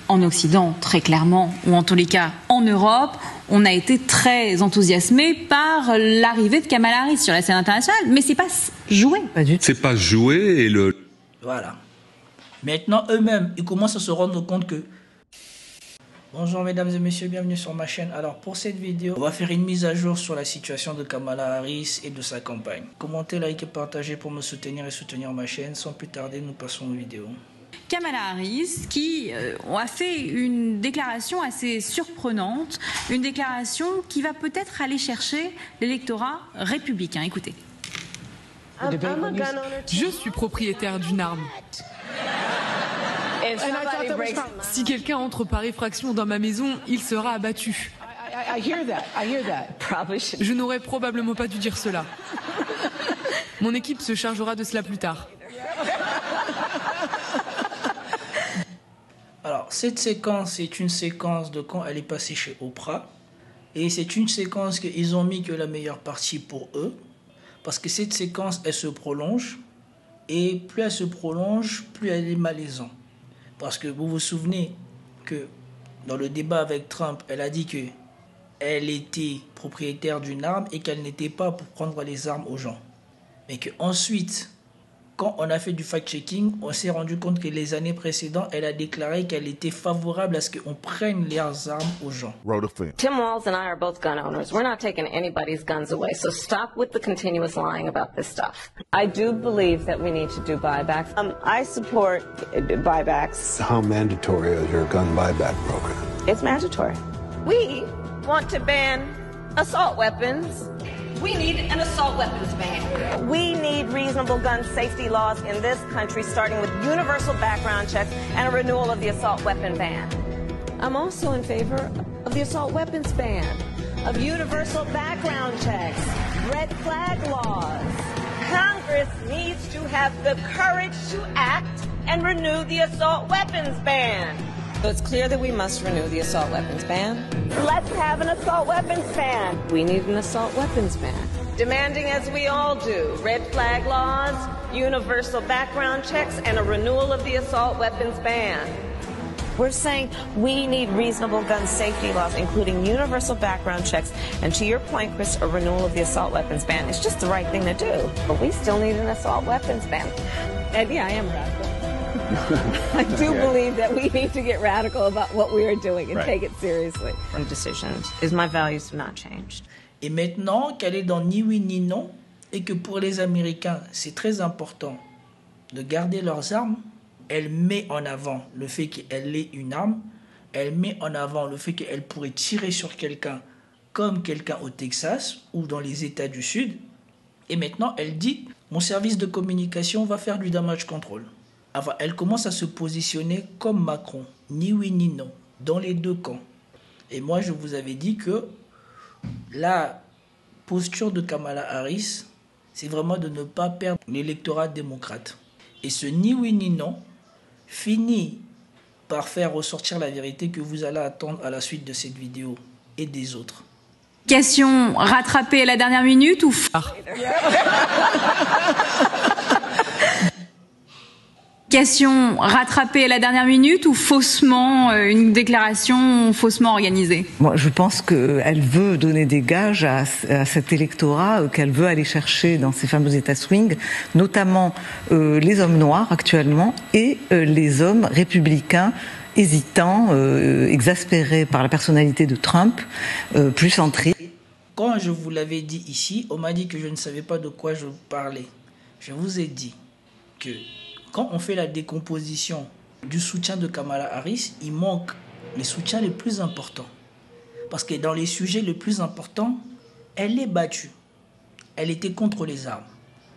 en Occident, très clairement, ou en tous les cas en Europe, on a été très enthousiasmé par l'arrivée de Kamala Harris sur la scène internationale, mais c'est pas joué. Pas du tout. C'est pas joué et le... Voilà. Maintenant, eux-mêmes, ils commencent à se rendre compte que... Bonjour mesdames et messieurs, bienvenue sur ma chaîne. Alors pour cette vidéo, on va faire une mise à jour sur la situation de Kamala Harris et de sa campagne. Commentez, likez, partagez pour me soutenir et soutenir ma chaîne. Sans plus tarder, nous passons aux vidéos. Kamala Harris qui a fait une déclaration assez surprenante, une déclaration qui va peut-être aller chercher l'électorat républicain. Écoutez. Je suis propriétaire d'une arme. Si quelqu'un entre par effraction dans ma maison, il sera abattu. Je n'aurais probablement pas dû dire cela. Mon équipe se chargera de cela plus tard. Alors, cette séquence, c'est une séquence de quand elle est passée chez Oprah. Et c'est une séquence qu'ils ont mis que la meilleure partie pour eux. Parce que cette séquence, elle se prolonge. Et plus elle se prolonge, plus elle est malaisante. Parce que vous vous souvenez que dans le débat avec Trump, elle a dit qu'elle était propriétaire d'une arme et qu'elle n'était pas pour prendre les armes aux gens. Mais qu'ensuite, quand on a fait du fact-checking, on s'est rendu compte que les années précédentes, elle a déclaré qu'elle était favorable à ce qu'on prenne leurs armes aux gens. Tim Walz and I are both gun owners. We're not taking anybody's guns away, so stop with the continuous lying about this stuff. I do believe that we need to do buybacks. I support buybacks. How mandatory is your gun buyback program? It's mandatory. We want to ban assault weapons. We need an assault weapons ban. We need reasonable gun safety laws in this country, starting with universal background checks and a renewal of the assault weapon ban. I'm also in favor of the assault weapons ban, of universal background checks, red flag laws. Congress needs to have the courage to act and renew the assault weapons ban. So it's clear that we must renew the assault weapons ban. Let's have an assault weapons ban. We need an assault weapons ban. Demanding, as we all do, red flag laws, universal background checks, and a renewal of the assault weapons ban. We're saying we need reasonable gun safety laws, including universal background checks, and to your point, Chris, a renewal of the assault weapons ban. It's just the right thing to do. But we still need an assault weapons ban. And yeah, I am radical. I do believe that we need to get radical about what we are doing and take it seriously. Decisions is my values have not changed. Et maintenant qu'elle est dans ni oui ni non, et que pour les Américains, c'est très important de garder leurs armes, elle met en avant le fait qu'elle ait une arme, elle met en avant le fait qu'elle pourrait tirer sur quelqu'un comme quelqu'un au Texas ou dans les États du Sud. Et maintenant, elle dit, mon service de communication va faire du damage control. Enfin, elle commence à se positionner comme Macron, ni oui ni non, dans les deux camps. Et moi, je vous avais dit que la posture de Kamala Harris, c'est vraiment de ne pas perdre l'électorat démocrate. Et ce ni oui ni non finit par faire ressortir la vérité que vous allez attendre à la suite de cette vidéo et des autres. Question rattrapée à la dernière minute ou... Question rattrapée à la dernière minute ou faussement, une déclaration faussement organisée? Moi, je pense qu'elle veut donner des gages à cet électorat qu'elle veut aller chercher dans ces fameux États swing, notamment les hommes noirs actuellement et les hommes républicains hésitants, exaspérés par la personnalité de Trump, plus centristes. Quand je vous l'avais dit ici, on m'a dit que je ne savais pas de quoi je parlais. Je vous ai dit que quand on fait la décomposition du soutien de Kamala Harris, il manque les soutiens les plus importants. Parce que dans les sujets les plus importants, elle est battue. Elle était contre les armes.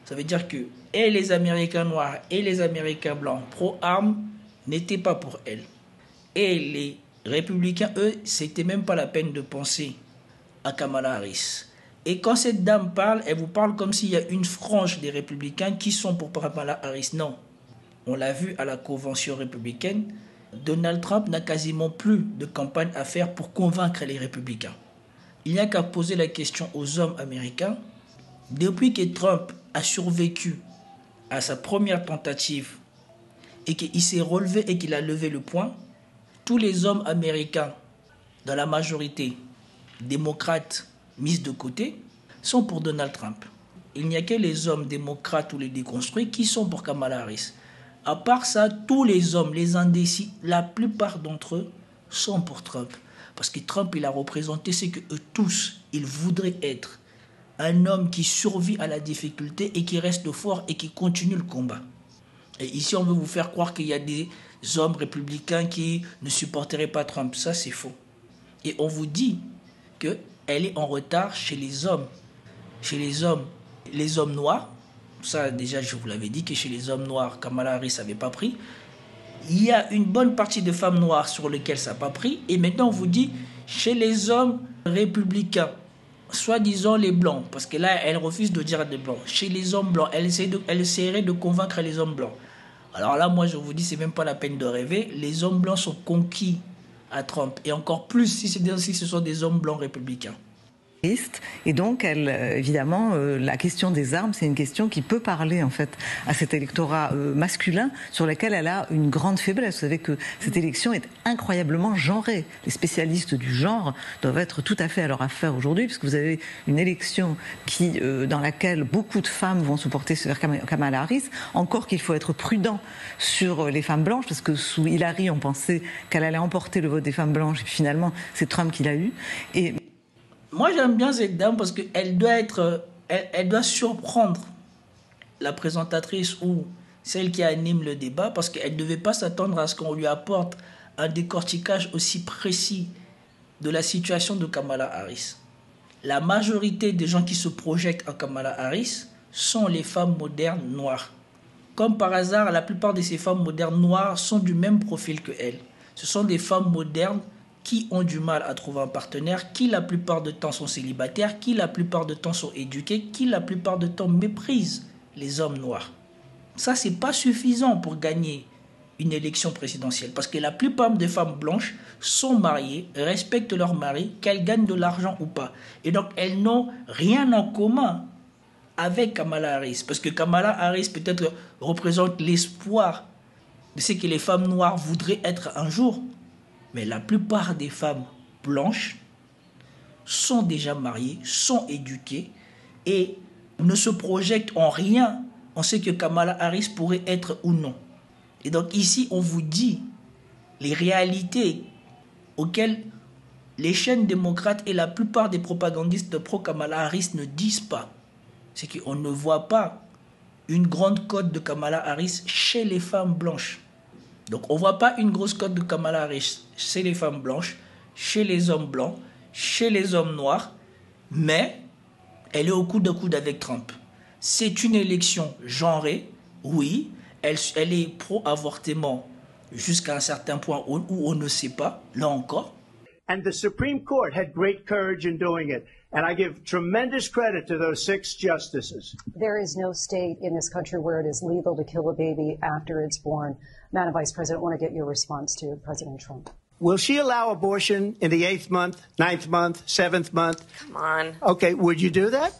Ça veut dire que et les Américains noirs et les Américains blancs pro-armes n'étaient pas pour elle. Et les républicains, eux, c'était même pas la peine de penser à Kamala Harris. Et quand cette dame parle, elle vous parle comme s'il y a une frange des républicains qui sont pour Kamala Harris. Non. On l'a vu à la convention républicaine, Donald Trump n'a quasiment plus de campagne à faire pour convaincre les républicains. Il n'y a qu'à poser la question aux hommes américains. Depuis que Trump a survécu à sa première tentative et qu'il s'est relevé et qu'il a levé le poing, tous les hommes américains, dans la majorité démocrates mis de côté, sont pour Donald Trump. Il n'y a que les hommes démocrates ou les déconstruits qui sont pour Kamala Harris. À part ça, tous les hommes, les indécis, la plupart d'entre eux sont pour Trump. Parce que Trump, il a représenté ce que eux tous, ils voudraient être. Un homme qui survit à la difficulté et qui reste fort et qui continue le combat. Et ici, on veut vous faire croire qu'il y a des hommes républicains qui ne supporteraient pas Trump. Ça, c'est faux. Et on vous dit qu'elle est en retard chez les hommes. Chez les hommes noirs, ça déjà je vous l'avais dit que chez les hommes noirs, Kamala Harris n'avait pas pris. Il y a une bonne partie de femmes noires sur lesquelles ça n'a pas pris. Et maintenant on vous dit chez les hommes républicains, soi-disant les blancs, parce que là elle refuse de dire des blancs. Chez les hommes blancs, elle essaierait de convaincre les hommes blancs. Alors là moi je vous dis c'est même pas la peine de rêver. Les hommes blancs sont conquis à Trump. Et encore plus si ce sont des hommes blancs républicains. Et donc, évidemment, la question des armes, c'est une question qui peut parler en fait à cet électorat masculin sur lequel elle a une grande faiblesse. Vous savez que cette élection est incroyablement genrée. Les spécialistes du genre doivent être tout à fait à leur affaire aujourd'hui, puisque vous avez une élection dans laquelle beaucoup de femmes vont se porter vers Kamala Harris. Encore qu'il faut être prudent sur les femmes blanches, parce que sous Hillary, on pensait qu'elle allait emporter le vote des femmes blanches, et puis finalement, c'est Trump qui l'a eu. Moi, j'aime bien cette dame parce qu'elle doit surprendre la présentatrice ou celle qui anime le débat, parce qu'elle ne devait pas s'attendre à ce qu'on lui apporte un décortiquage aussi précis de la situation de Kamala Harris. La majorité des gens qui se projettent en Kamala Harris sont les femmes modernes noires. Comme par hasard, la plupart de ces femmes modernes noires sont du même profil que elle. Ce sont des femmes modernes qui ont du mal à trouver un partenaire, qui la plupart du temps sont célibataires, qui la plupart du temps sont éduqués, qui la plupart du temps méprisent les hommes noirs. Ça, c'est pas suffisant pour gagner une élection présidentielle, parce que la plupart des femmes blanches sont mariées, respectent leur mari, qu'elles gagnent de l'argent ou pas. Et donc, elles n'ont rien en commun avec Kamala Harris, parce que Kamala Harris peut-être représente l'espoir de ce que les femmes noires voudraient être un jour. Mais la plupart des femmes blanches sont déjà mariées, sont éduquées et ne se projettent en rien en ce que Kamala Harris pourrait être ou non. Et donc ici, on vous dit les réalités auxquelles les chaînes démocrates et la plupart des propagandistes pro-Kamala Harris ne disent pas. C'est qu'on ne voit pas une grande cote de Kamala Harris chez les femmes blanches. Donc on ne voit pas une grosse cote de Kamala Harris chez les femmes blanches, chez les hommes blancs, chez les hommes noirs, mais elle est au coude à coude avec Trump. C'est une élection genrée, oui, elle est pro-avortement jusqu'à un certain point où on ne sait pas, là encore. And the Supreme Court had great courage in doing it. And I give tremendous credit to those 6 justices. There is no state in this country where it is legal to kill a baby after it's born. Madam Vice President, I want to get your response to President Trump. Will she allow abortion in the 8th month, 9th month, 7th month? Come on. Okay, would you do that?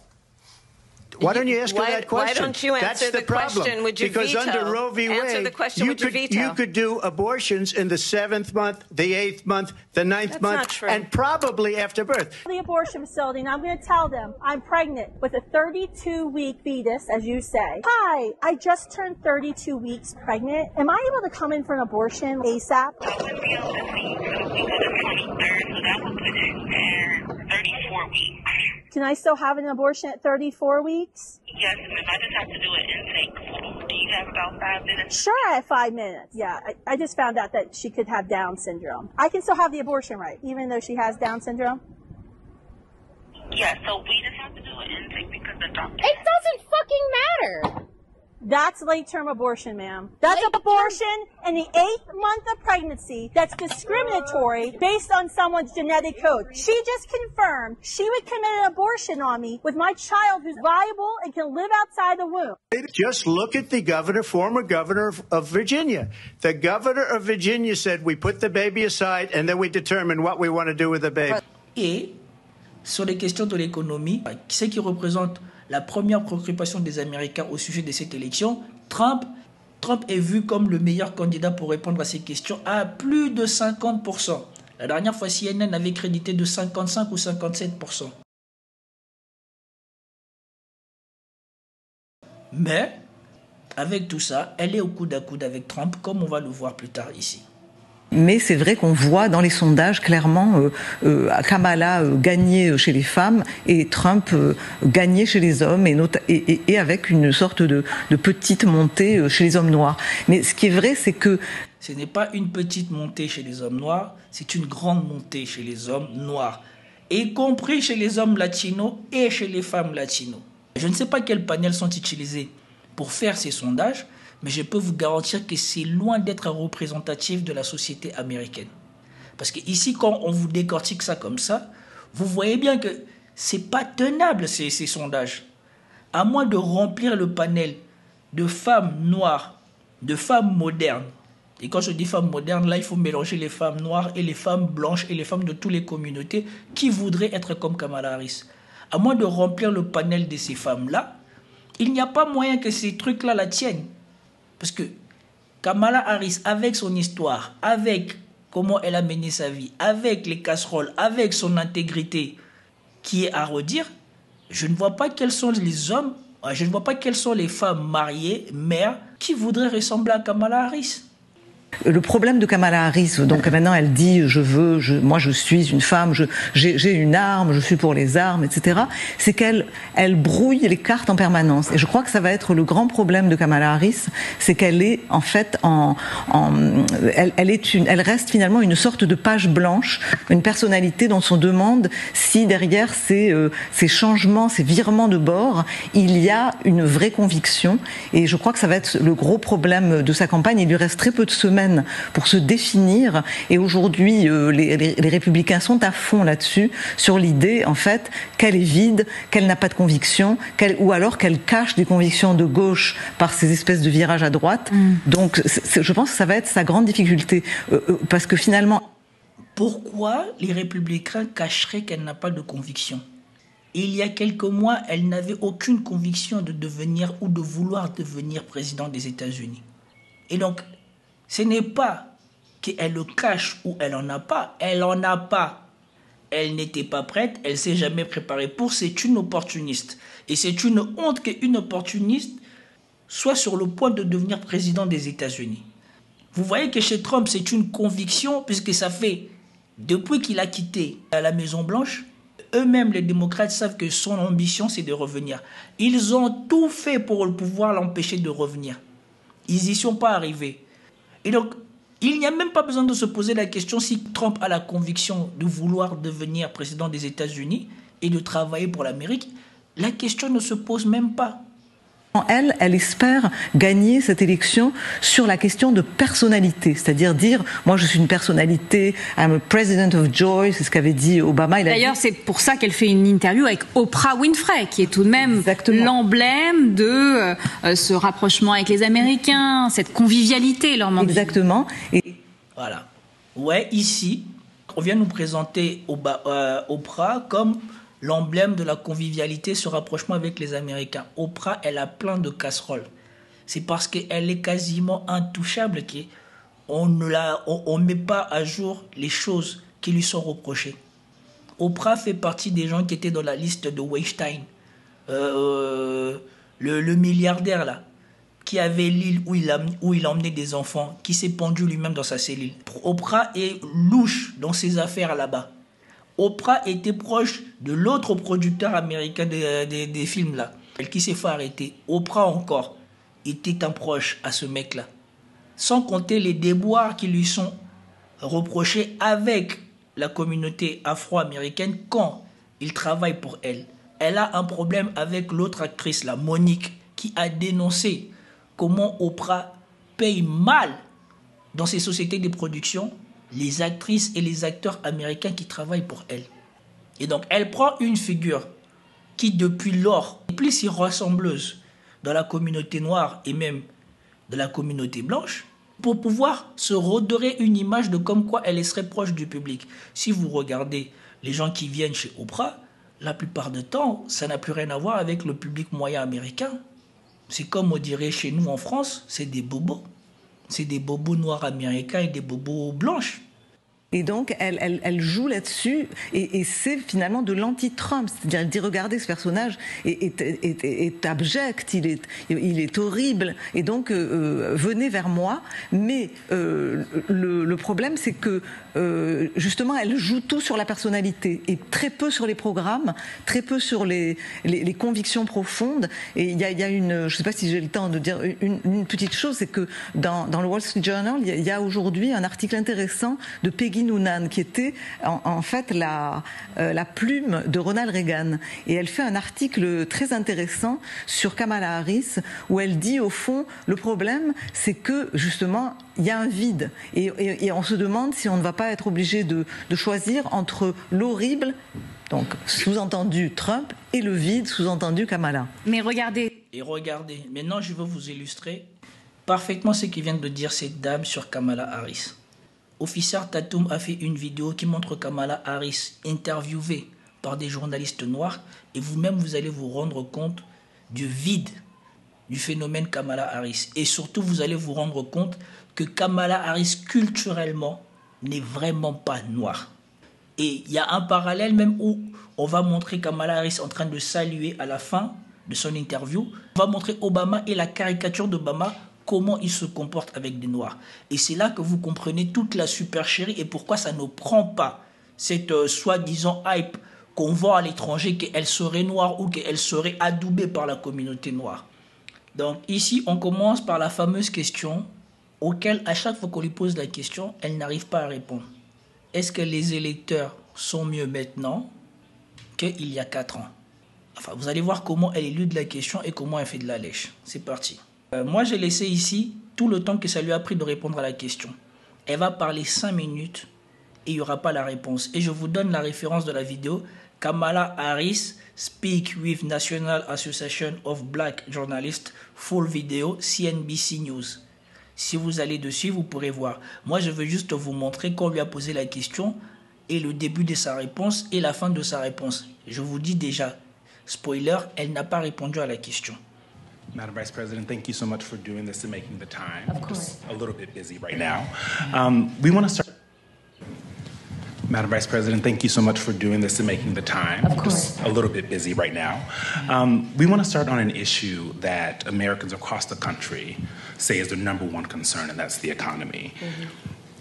Why don't you ask her that question? Why don't you answer the question? Would you because veto? Under Roe v. Wade, answer the question, would you veto? You could do abortions in the 7th month, the 8th month, the 9th month, and probably after birth. The abortion facility, and I'm going to tell them I'm pregnant with a 32-week fetus, as you say. Hi, I just turned 32 weeks pregnant. Am I able to come in for an abortion ASAP? 34 weeks. Can I still have an abortion at 34 weeks? Yes, and I just have to do an intake. Do you have about 5 minutes? Sure, I have 5 minutes. Yeah, I just found out that she could have Down syndrome. I can still have the abortion, right, even though she has Down syndrome? Yeah, so we just have to do an intake because the doctor... It doesn't fucking matter. That's late-term abortion, ma'am. That's abortion in the 8th month of pregnancy that's discriminatory based on someone's genetic code. She just confirmed she would commit an abortion on me with my child who's viable and can live outside the womb. Just look at the former governor of Virginia. The governor of Virginia said we put the baby aside and then we determine what we want to do with the baby. Et sur les questions de l'économie, qui c'est qui représente la première préoccupation des Américains au sujet de cette élection? Trump Trump est vu comme le meilleur candidat pour répondre à ces questions à plus de 50%. La dernière fois, CNN avait crédité de 55 ou 57%. Mais, avec tout ça, elle est au coude à coude avec Trump, comme on va le voir plus tard ici. Mais c'est vrai qu'on voit dans les sondages clairement Kamala gagner chez les femmes et Trump gagner chez les hommes et avec une sorte de petite montée chez les hommes noirs. Mais ce qui est vrai, c'est que ce n'est pas une petite montée chez les hommes noirs, c'est une grande montée chez les hommes noirs, y compris chez les hommes latinos et chez les femmes latinos. Je ne sais pas quels panels sont utilisés pour faire ces sondages, mais je peux vous garantir que c'est loin d'être représentatif de la société américaine. Parce qu'ici, quand on vous décortique ça comme ça, vous voyez bien que ce n'est pas tenable ces sondages. À moins de remplir le panel de femmes noires, de femmes modernes. Et quand je dis femmes modernes, là, il faut mélanger les femmes noires et les femmes blanches et les femmes de toutes les communautés qui voudraient être comme Kamala Harris. À moins de remplir le panel de ces femmes-là, il n'y a pas moyen que ces trucs-là la tiennent. Parce que Kamala Harris, avec son histoire, avec comment elle a mené sa vie, avec les casseroles, avec son intégrité qui est à redire, je ne vois pas quels sont les hommes, je ne vois pas quelles sont les femmes mariées, mères, qui voudraient ressembler à Kamala Harris. Le problème de Kamala Harris, donc maintenant elle dit moi je suis une femme, j'ai une arme, je suis pour les armes, etc. C'est qu'elle brouille les cartes en permanence. Et je crois que ça va être le grand problème de Kamala Harris, c'est qu'elle est en fait elle reste finalement une sorte de page blanche, une personnalité dont on demande si derrière ces changements, ces virements de bord, il y a une vraie conviction. Et je crois que ça va être le gros problème de sa campagne. Il lui reste très peu de semaines pour se définir et aujourd'hui les républicains sont à fond là-dessus sur l'idée en fait qu'elle est vide, qu'elle n'a pas de conviction, ou alors qu'elle cache des convictions de gauche par ces espèces de virages à droite. Donc je pense que ça va être sa grande difficulté parce que finalement... Pourquoi les républicains cacheraient qu'elle n'a pas de conviction? Il y a quelques mois, elle n'avait aucune conviction de devenir ou de vouloir devenir président des États-Unis. Et donc, ce n'est pas qu'elle le cache ou elle n'en a pas. Elle n'en a pas. Elle n'était pas prête, elle ne s'est jamais préparée pour. C'est une opportuniste. Et c'est une honte qu'une opportuniste soit sur le point de devenir président des États-Unis. Vous voyez que chez Trump, c'est une conviction, puisque ça fait, depuis qu'il a quitté la Maison-Blanche, eux-mêmes, les démocrates, savent que son ambition, c'est de revenir. Ils ont tout fait pour pouvoir l'empêcher de revenir. Ils n'y sont pas arrivés. Et donc, il n'y a même pas besoin de se poser la question si Trump a la conviction de vouloir devenir président des États-Unis et de travailler pour l'Amérique. La question ne se pose même pas. Elle espère gagner cette élection sur la question de personnalité, c'est-à-dire dire moi je suis une personnalité, I'm a president of joy, c'est ce qu'avait dit Obama. D'ailleurs, c'est pour ça qu'elle fait une interview avec Oprah Winfrey, qui est tout de même l'emblème de ce rapprochement avec les Américains, cette convivialité leur manque. Exactement. Et voilà. Ouais, ici, on vient nous présenter Oprah comme l'emblème de la convivialité, ce rapprochement avec les Américains. Oprah, elle a plein de casseroles. C'est parce qu'elle est quasiment intouchable qu'on ne met pas à jour les choses qui lui sont reprochées. Oprah fait partie des gens qui étaient dans la liste de Weinstein, le milliardaire là, qui avait l'île où il emmenait des enfants, qui s'est pendu lui-même dans sa cellule. Oprah est louche dans ses affaires là-bas. Oprah était proche de l'autre producteur américain des films là, qui s'est fait arrêter. Oprah encore était un proche à ce mec-là. Sans compter les déboires qui lui sont reprochés avec la communauté afro-américaine quand il travaille pour elle. Elle a un problème avec l'autre actrice là, Monique, qui a dénoncé comment Oprah paye mal dans ses sociétés de production les actrices et les acteurs américains qui travaillent pour elle. Et donc, elle prend une figure qui, depuis lors, est plus si ressembleuse dans la communauté noire et même de la communauté blanche, pour pouvoir se redorer une image de comme quoi elle serait proche du public. Si vous regardez les gens qui viennent chez Oprah, la plupart du temps, ça n'a plus rien à voir avec le public moyen américain. C'est comme on dirait chez nous en France, c'est des bobos. C'est des bobos noirs américains et des bobos blanches. Et donc, elle joue là-dessus, et c'est finalement de l'anti-Trump. C'est-à-dire, elle dit, regardez, ce personnage est abject, il est horrible, et donc, venez vers moi. Mais le problème, c'est que, justement, elle joue tout sur la personnalité, et très peu sur les programmes, très peu sur les convictions profondes. Et il y a une, je ne sais pas si j'ai le temps de dire une petite chose, c'est que dans le Wall Street Journal, il y a aujourd'hui un article intéressant de Peggy Noonan, qui était en fait la plume de Ronald Reagan. Et elle fait un article très intéressant sur Kamala Harris, où elle dit, au fond, le problème, c'est que, justement, il y a un vide. Et on se demande si on ne va pas être obligé de choisir entre l'horrible, donc sous-entendu Trump, et le vide, sous-entendu Kamala. Mais regardez. Et regardez, maintenant je veux vous illustrer parfaitement ce que vient de dire cette dame sur Kamala Harris. Officer Tatum a fait une vidéo qui montre Kamala Harris interviewée par des journalistes noirs, et vous-même vous allez vous rendre compte du vide du phénomène Kamala Harris. Et surtout, vous allez vous rendre compte que Kamala Harris, culturellement, n'est vraiment pas noire. Et il y a un parallèle même où on va montrer Kamala Harris en train de saluer à la fin de son interview. On va montrer Obama et la caricature d'Obama, comment il se comporte avec des noirs. Et c'est là que vous comprenez toute la supercherie et pourquoi ça ne prend pas cette soi-disant hype qu'on vend à l'étranger, qu'elle serait noire ou qu'elle serait adoubée par la communauté noire. Donc ici, on commence par la fameuse question auquel, à chaque fois qu'on lui pose la question, elle n'arrive pas à répondre. Est-ce que les électeurs sont mieux maintenant qu'il y a 4 ans? Enfin, vous allez voir comment elle élude la question et comment elle fait de la lèche. C'est parti. Moi, j'ai laissé ici tout le temps que ça lui a pris de répondre à la question. Elle va parler 5 minutes et il n'y aura pas la réponse. Et je vous donne la référence de la vidéo. Kamala Harris speak with National Association of Black Journalists, full vidéo, CNBC News. Si vous allez dessus, vous pourrez voir. Moi, je veux juste vous montrer qu'on lui a posé la question et le début de sa réponse et la fin de sa réponse. Je vous dis déjà, spoiler, elle n'a pas répondu à la question. Madam Vice President, thank you so much for doing this and making the time. Of course. Just a little bit busy right now. We want to start. Madam Vice President, thank you so much for doing this and making the time. Of course. Just a little bit busy right now. We want to start on an issue that Americans across the country say is their number one concern, and that's the economy.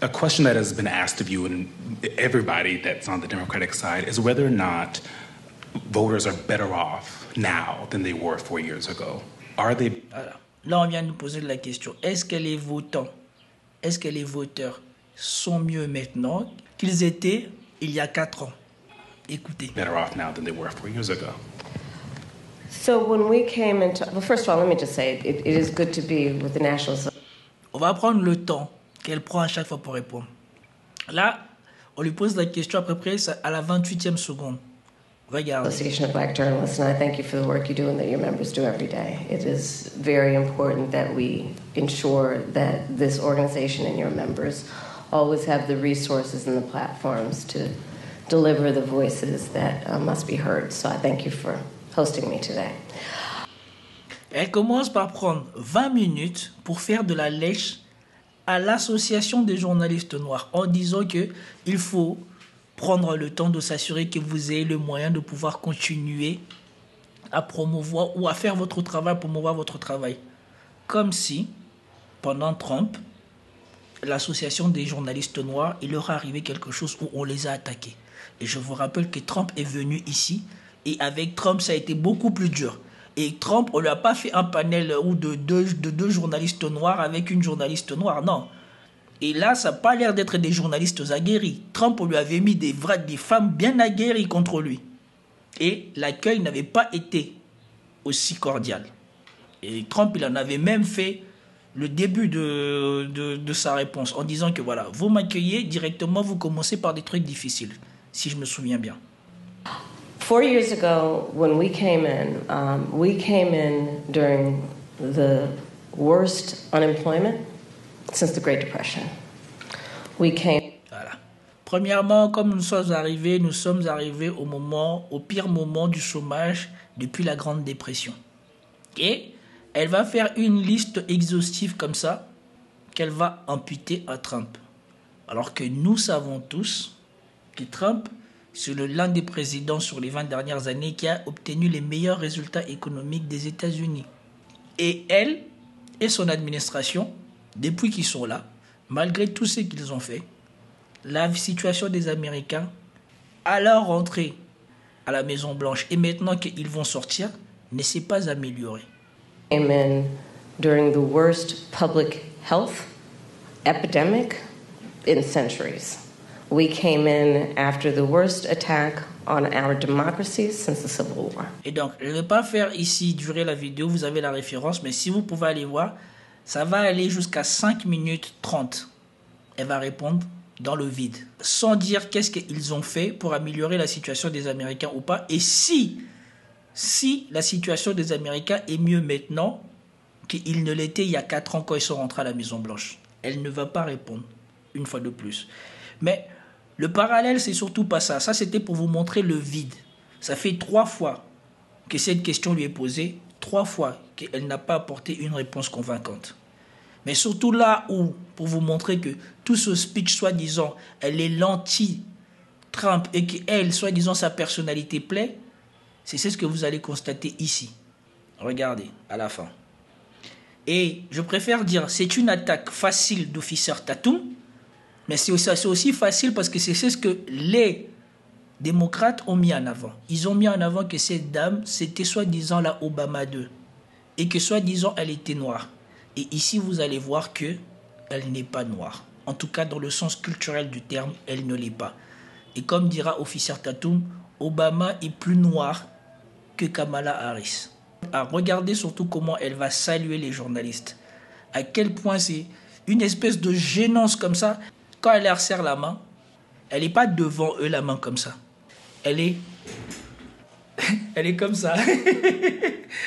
A question that has been asked of you and everybody that's on the Democratic side is whether or not voters are better off now than they were 4 years ago. Are they... Là, on vient de nous poser la question. Est-ce que les votants, est-ce que les voteurs sont mieux maintenant qu'ils étaient il y a 4 ans? Écoutez. Better off now than they were 4 years ago. So when we came into... Well, first of all, let me just say, it is good to be with the National... On va prendre le temps qu'elle prend à chaque fois pour répondre. Là, on lui pose la question à peu près à la 28e seconde. Regarde. Association of Black Journalists, and I thank you for the work you do and that your members do every day. It is very important that we ensure that this organization and your members always have the resources and the platforms to deliver the voices that must be heard. So I thank you for hosting me today. Elle commence par prendre 20 minutes pour faire de la lèche à l'association des journalistes noirs en disant qu'il faut prendre le temps de s'assurer que vous ayez le moyen de pouvoir continuer à promouvoir ou à faire votre travail, promouvoir votre travail. Comme si, pendant Trump, l'association des journalistes noirs, il leur est arrivé quelque chose où on les a attaqués. Et je vous rappelle que Trump est venu ici, et avec Trump, ça a été beaucoup plus dur. Et Trump, on ne lui a pas fait un panel ou de deux journalistes noirs avec une journaliste noire, non. Et là, ça n'a pas l'air d'être des journalistes aguerris. Trump, on lui avait mis des femmes bien aguerries contre lui. Et l'accueil n'avait pas été aussi cordial. Et Trump, il en avait même fait le début de sa réponse en disant que voilà, vous m'accueillez directement, vous commencez par des trucs difficiles, si je me souviens bien. 4 years ago, when we came in during the worst unemployment since the Great Depression. Voilà. Premièrement, comme nous sommes arrivés au pire moment du chômage depuis la Grande Dépression. Et elle va faire une liste exhaustive comme ça qu'elle va imputer à Trump. Alors que nous savons tous que Trump, c'est l'un des présidents sur les 20 dernières années qui a obtenu les meilleurs résultats économiques des États-Unis. Et elle et son administration, depuis qu'ils sont là, malgré tout ce qu'ils ont fait, la situation des Américains, à leur entrée à la Maison-Blanche et maintenant qu'ils vont sortir, ne s'est pas améliorée. Amen. During the worst public health epidemic in centuries. We came in after the worst attack on our democracy since the Civil War. Et donc, je ne vais pas faire ici durer la vidéo, vous avez la référence, mais si vous pouvez aller voir, ça va aller jusqu'à 5 minutes 30. Elle va répondre dans le vide, sans dire qu'est-ce qu'ils ont fait pour améliorer la situation des Américains ou pas, et si la situation des Américains est mieux maintenant qu'il ne l'était il y a 4 ans quand ils sont rentrés à la Maison-Blanche. Elle ne va pas répondre, une fois de plus. Mais le parallèle, c'est surtout pas ça. Ça, c'était pour vous montrer le vide. Ça fait 3 fois que cette question lui est posée, 3 fois qu'elle n'a pas apporté une réponse convaincante. Mais surtout là où, pour vous montrer que tout ce speech, soi-disant, elle est l'anti-Trump et qu'elle, soi-disant, sa personnalité plaît, c'est ce que vous allez constater ici. Regardez, à la fin. Et je préfère dire, c'est une attaque facile d'officier Tatum, mais c'est aussi facile parce que c'est ce que les démocrates ont mis en avant. Ils ont mis en avant que cette dame, c'était soi-disant la Obama 2. Et que soi-disant, elle était noire. Et ici, vous allez voir que elle n'est pas noire. En tout cas, dans le sens culturel du terme, elle ne l'est pas. Et comme dira officier Tatum, Obama est plus noir que Kamala Harris. Regardez surtout comment elle va saluer les journalistes. À quel point c'est une espèce de gênance comme ça. Quand elle leur serre la main, elle n'est pas devant eux la main comme ça. Elle est comme ça.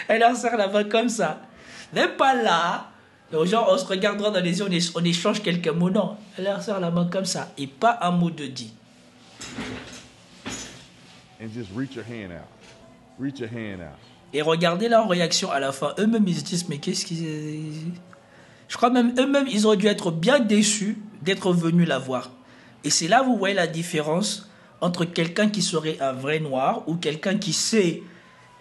Elle leur serre la main comme ça. Même pas là. Donc, genre, on se regardera dans les yeux, on échange quelques mots. Non, elle leur serre la main comme ça. Et pas un mot de dit. And just reach your hand out. Reach your hand out. Et regardez leur réaction à la fin. Eux-mêmes, ils se disent, mais qu'est-ce qu'ils... Je crois même eux-mêmes, ils auraient dû être bien déçus d'être venus la voir. Et c'est là, vous voyez la différence entre quelqu'un qui serait un vrai noir ou quelqu'un qui sait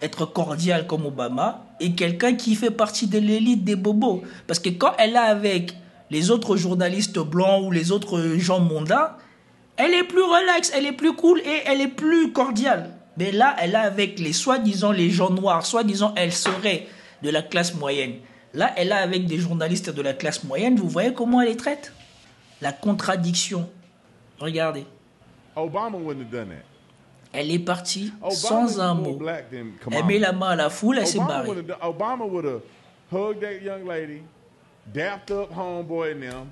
être cordial comme Obama et quelqu'un qui fait partie de l'élite des bobos. Parce que quand elle est avec les autres journalistes blancs ou les autres gens mondains, elle est plus relax, elle est plus cool et elle est plus cordiale. Mais là, elle est avec les soi-disant les gens noirs, soi-disant elle serait de la classe moyenne. Là, elle est avec des journalistes de la classe moyenne, vous voyez comment elle les traite? La contradiction. Regardez. Obama wouldn't have done that. Elle est partie sans un mot. Elle met la main à la foule, elle s'est barrée. Obama would have hugged that young lady, dapped up homeboy and them.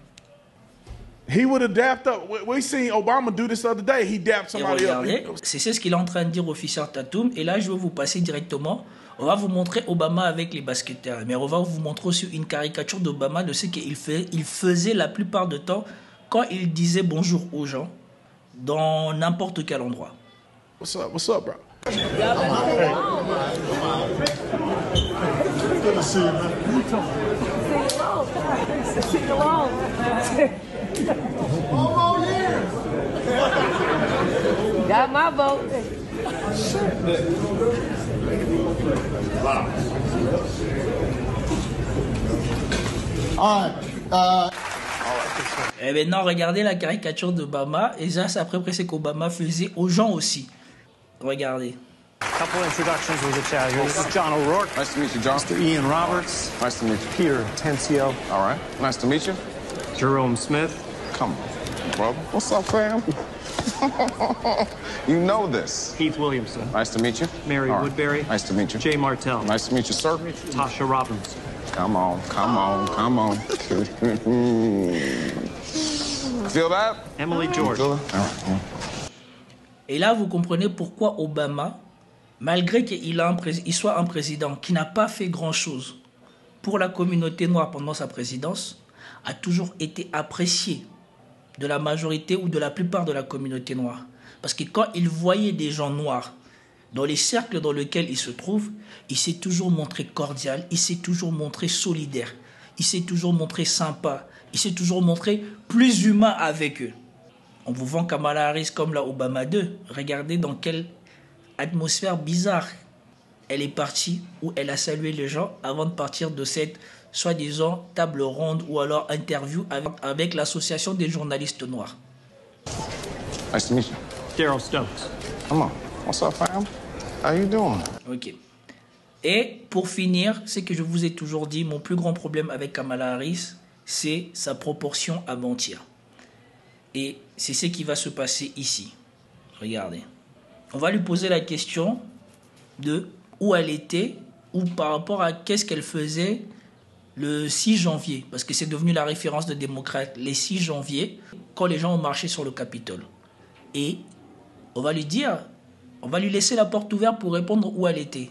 He would have dapped up. We seen Obama do this the other day. He dapped somebody up. C'est ce qu'il est en train de dire officier Tatum. Et là, je vais vous passer directement. On va vous montrer Obama avec les basketteurs. Mais on va vous montrer aussi une caricature d'Obama de ce qu'il faisait la plupart du temps quand il disait bonjour aux gens dans n'importe quel endroit. What's up? What's up, bro? Good to see you, man. See you alone. Almost here. Got my vote. All right. Et maintenant, regardez la caricature d'Obama. Et ça, c'est après ce qu'Obama faisait aux gens aussi. Regardez. Couple introductions with the chat here. This is John O'Rourke. Nice to meet you, John. Mr. Ian Roberts. Nice to meet you. Peter Tencio. All right. Nice to meet you. Jerome Smith. Come on, brother. What's up, fam? You know this. Keith Williamson. Nice to meet you. Mary Woodbury. Nice to meet you. Jay Martell. Nice to meet you, sir. Tasha Robbins. Come on, come on, come on. Feel that? Emily George. Feel that? All right. Et là, vous comprenez pourquoi Obama, malgré qu'il soit un président qui n'a pas fait grand-chose pour la communauté noire pendant sa présidence, a toujours été apprécié de la majorité ou de la plupart de la communauté noire. Parce que quand il voyait des gens noirs dans les cercles dans lesquels il se trouve, il s'est toujours montré cordial, il s'est toujours montré solidaire, il s'est toujours montré sympa, il s'est toujours montré plus humain avec eux. On vous vend Kamala Harris comme la Obama 2. Regardez dans quelle atmosphère bizarre elle est partie, où elle a salué les gens avant de partir de cette soi-disant table ronde ou alors interview avec l'association des journalistes noirs. Nice to meet you. Daryl Stokes. Come on. What's up, fam? How you doing? Ok. Et pour finir, ce que je vous ai toujours dit, mon plus grand problème avec Kamala Harris, c'est sa proportion à mentir. Et c'est ce qui va se passer ici. Regardez. On va lui poser la question de où elle était ou par rapport à qu'est-ce qu'elle faisait le 6 janvier. Parce que c'est devenu la référence de démocrate. Les 6 janvier, quand les gens ont marché sur le Capitole. Et on va lui dire, on va lui laisser la porte ouverte pour répondre où elle était.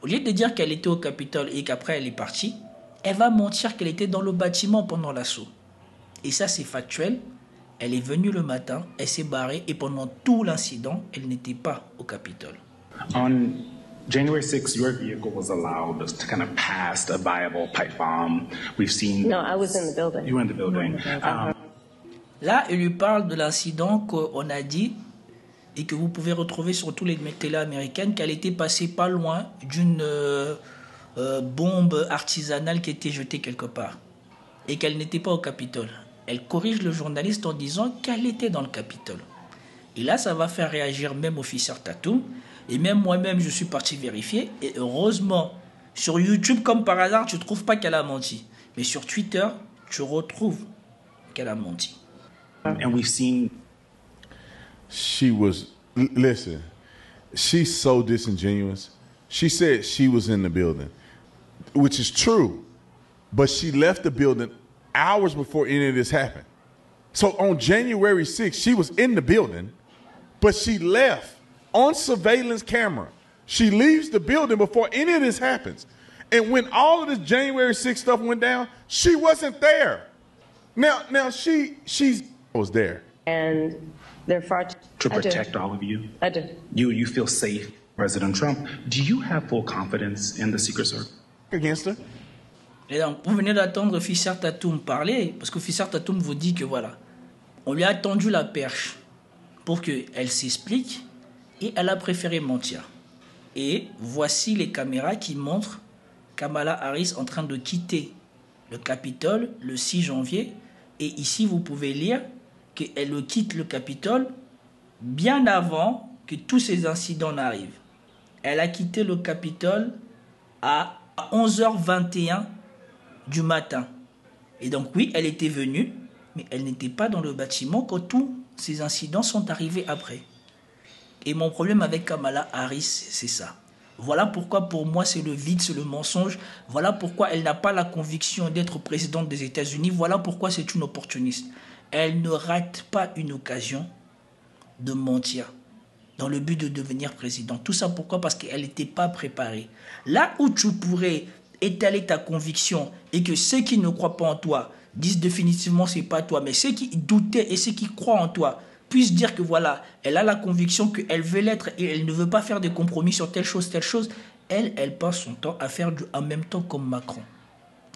Au lieu de dire qu'elle était au Capitole et qu'après elle est partie, elle va mentir qu'elle était dans le bâtiment pendant l'assaut. Et ça, c'est factuel. Elle est venue le matin, elle s'est barrée et pendant tout l'incident, elle n'était pas au Capitole. On January 6th, your vehicle was allowed to kind of pass a viable pipe bomb. We've seen... No, I was in the building. You were in the building. Là, il lui parle de l'incident qu'on a dit et que vous pouvez retrouver sur tous les télés américaines, qu'elle était passée pas loin d'une bombe artisanale qui était jetée quelque part et qu'elle n'était pas au Capitole. Elle corrige le journaliste en disant qu'elle était dans le Capitole. Et là, ça va faire réagir même officier Tatum. Et même moi-même, je suis parti vérifier. Et heureusement, sur YouTube, comme par hasard, tu ne trouves pas qu'elle a menti. Mais sur Twitter, tu retrouves qu'elle a menti. And we've seen... She was, listen, she's so disingenuous. She said she was in the building, which is true. But she left the building hours before any of this happened. So on January 6th, she was in the building, but she left on surveillance camera. She leaves the building before any of this happens. And when all of this January 6th stuff went down, she wasn't there. Now she was there. And they're far to protect all of you. I do. You feel safe, President Trump. Do you have full confidence in the Secret Service? Against her? Et donc, vous venez d'attendre officier Tatum parler, parce qu'officier Tatum vous dit que voilà, on lui a tendu la perche pour qu'elle s'explique, et elle a préféré mentir. Et voici les caméras qui montrent Kamala Harris en train de quitter le Capitole le 6 janvier. Et ici, vous pouvez lire qu'elle quitte le Capitole bien avant que tous ces incidents n'arrivent. Elle a quitté le Capitole à 11h21 du matin. Et donc oui, elle était venue, mais elle n'était pas dans le bâtiment quand tous ces incidents sont arrivés après. Et mon problème avec Kamala Harris, c'est ça. Voilà pourquoi pour moi c'est le vide, c'est le mensonge. Voilà pourquoi elle n'a pas la conviction d'être présidente des États-Unis. Voilà pourquoi c'est une opportuniste. Elle ne rate pas une occasion de mentir dans le but de devenir président. Tout ça pourquoi? Parce qu'elle n'était pas préparée. Là où tu pourrais étaler ta conviction et que ceux qui ne croient pas en toi disent définitivement c'est pas toi, mais ceux qui doutaient et ceux qui croient en toi puissent dire que voilà, elle a la conviction qu'elle veut l'être et elle ne veut pas faire de compromis sur telle chose, elle passe son temps à faire en même temps comme Macron.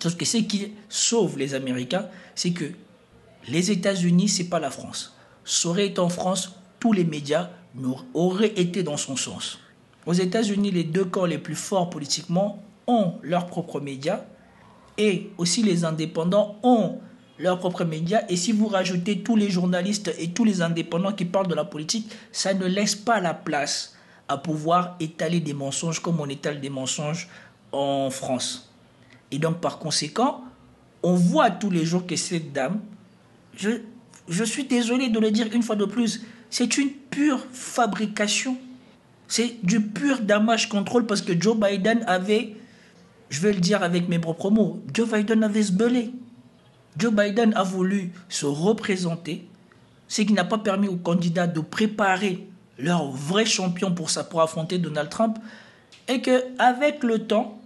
Parce que ce qui sauve les Américains, c'est que les États-Unis, c'est pas la France. Ça aurait été en France, tous les médias auraient été dans son sens. Aux États-Unis, les deux camps les plus forts politiquement ont leurs propres médias et aussi les indépendants ont leurs propres médias. Et si vous rajoutez tous les journalistes et tous les indépendants qui parlent de la politique, ça ne laisse pas la place à pouvoir étaler des mensonges comme on étale des mensonges en France. Et donc par conséquent, on voit tous les jours que cette dame, je suis désolé de le dire une fois de plus, c'est une pure fabrication. C'est du pur damage control parce que Joe Biden avait, je vais le dire avec mes propres mots, Joe Biden avait se belé. Joe Biden a voulu se représenter, ce qui n'a pas permis aux candidats de préparer leur vrai champion pour affronter Donald Trump, et qu'avec le temps,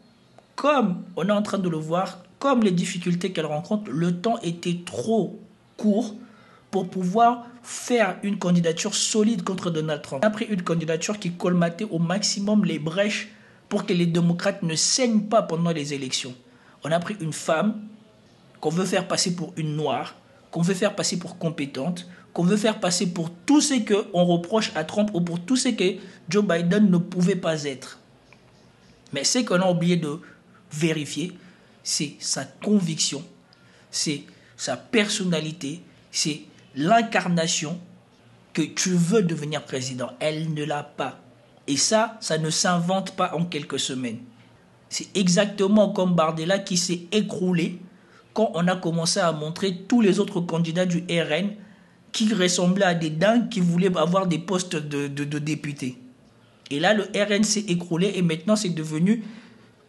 comme on est en train de le voir, comme les difficultés qu'elle rencontre, le temps était trop court pour pouvoir faire une candidature solide contre Donald Trump. On a pris une candidature qui colmatait au maximum les brèches pour que les démocrates ne saignent pas pendant les élections. On a pris une femme qu'on veut faire passer pour une noire, qu'on veut faire passer pour compétente, qu'on veut faire passer pour tout ce qu'on reproche à Trump ou pour tout ce que Joe Biden ne pouvait pas être. Mais ce qu'on a oublié de vérifier, c'est sa conviction, c'est sa personnalité, c'est l'incarnation que tu veux devenir président. Elle ne l'a pas. Et ça ne s'invente pas en quelques semaines. C'est exactement comme Bardella qui s'est écroulé quand on a commencé à montrer tous les autres candidats du RN qui ressemblaient à des dingues qui voulaient avoir des postes de députés. Et là, le RN s'est écroulé et maintenant c'est devenu...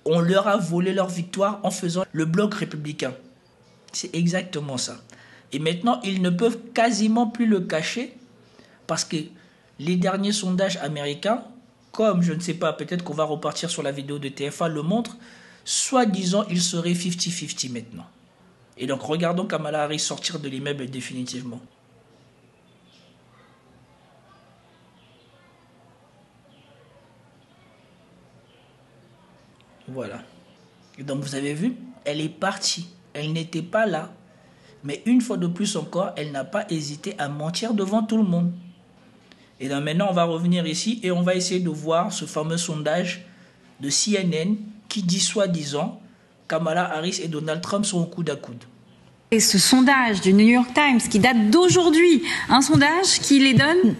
On leur a volé leur victoire en faisant le bloc républicain. C'est exactement ça. Et maintenant, ils ne peuvent quasiment plus le cacher parce que les derniers sondages américains, comme je ne sais pas, peut-être qu'on va repartir sur la vidéo de TF1, le montrent, soi-disant, il serait 50-50 maintenant. Et donc, regardons Kamala Harris sortir de l'immeuble définitivement. Voilà. Et donc, vous avez vu, elle est partie. Elle n'était pas là. Mais une fois de plus encore, elle n'a pas hésité à mentir devant tout le monde. Et donc maintenant, on va revenir ici et on va essayer de voir ce fameux sondage de CNN qui dit soi-disant Kamala Harris et Donald Trump sont au coude à coude. Et ce sondage du New York Times qui date d'aujourd'hui, un sondage qui les donne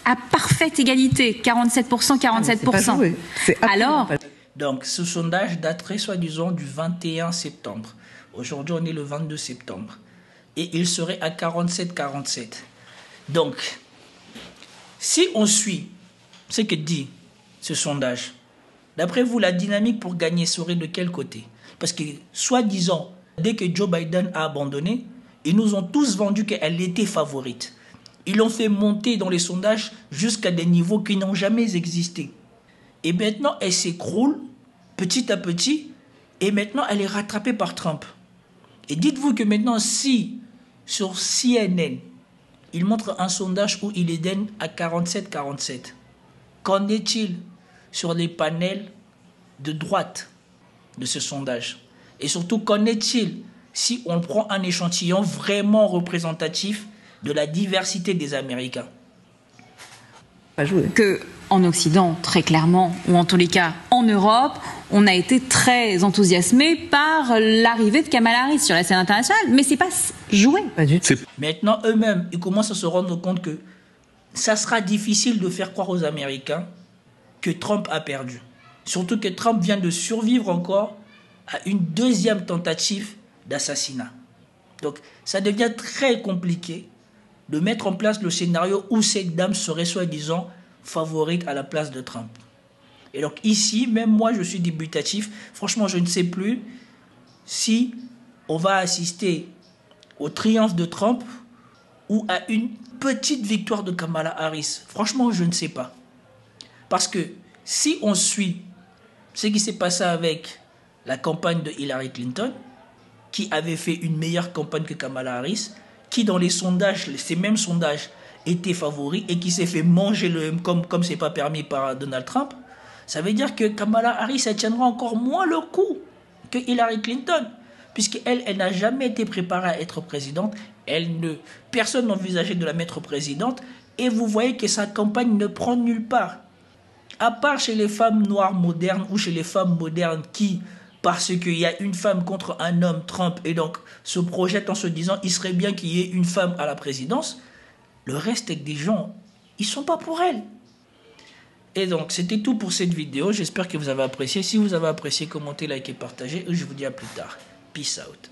à parfaite égalité, 47%, 47%. Alors, donc ce sondage daterait soi-disant du 21 septembre. Aujourd'hui, on est le 22 septembre. Et il serait à 47-47. Donc, si on suit ce que dit ce sondage, d'après vous, la dynamique pour gagner serait de quel côté? Parce que, soi-disant, dès que Joe Biden a abandonné, ils nous ont tous vendu qu'elle était favorite. Ils l'ont fait monter dans les sondages jusqu'à des niveaux qui n'ont jamais existé. Et maintenant, elle s'écroule petit à petit, et maintenant, elle est rattrapée par Trump. Et dites-vous que maintenant, si sur CNN, il montre un sondage où il est donne à 47-47, qu'en est-il sur les panels de droite de ce sondage? Et surtout, qu'en est-il si on prend un échantillon vraiment représentatif de la diversité des Américains? Que en Occident, très clairement, ou en tous les cas en Europe, on a été très enthousiasmé par l'arrivée de Kamala Harris sur la scène internationale, mais c'est pas joué. Pas du tout. Maintenant, eux-mêmes, ils commencent à se rendre compte que ça sera difficile de faire croire aux Américains que Trump a perdu. Surtout que Trump vient de survivre encore à une deuxième tentative d'assassinat. Donc, ça devient très compliqué de mettre en place le scénario où cette dame serait soi-disant favorite à la place de Trump. Et donc ici, même moi je suis dubitatif. Franchement, je ne sais plus si on va assister au triomphe de Trump ou à une petite victoire de Kamala Harris. Franchement, je ne sais pas. Parce que si on suit ce qui s'est passé avec la campagne de Hillary Clinton, qui avait fait une meilleure campagne que Kamala Harris, qui dans les sondages, ces mêmes sondages, était favori et qui s'est fait manger le M comme c'est pas permis par Donald Trump, ça veut dire que Kamala Harris, elle tiendra encore moins le coup que Hillary Clinton, puisqu'elle, elle n'a jamais été préparée à être présidente, personne n'envisageait de la mettre présidente, et vous voyez que sa campagne ne prend nulle part. À part chez les femmes noires modernes ou chez les femmes modernes qui, parce qu'il y a une femme contre un homme, Trump, et donc se projettent en se disant il serait bien qu'il y ait une femme à la présidence, le reste des gens, ils ne sont pas pour elle. Et donc, c'était tout pour cette vidéo. J'espère que vous avez apprécié. Si vous avez apprécié, commentez, likez, partagez. Et je vous dis à plus tard. Peace out.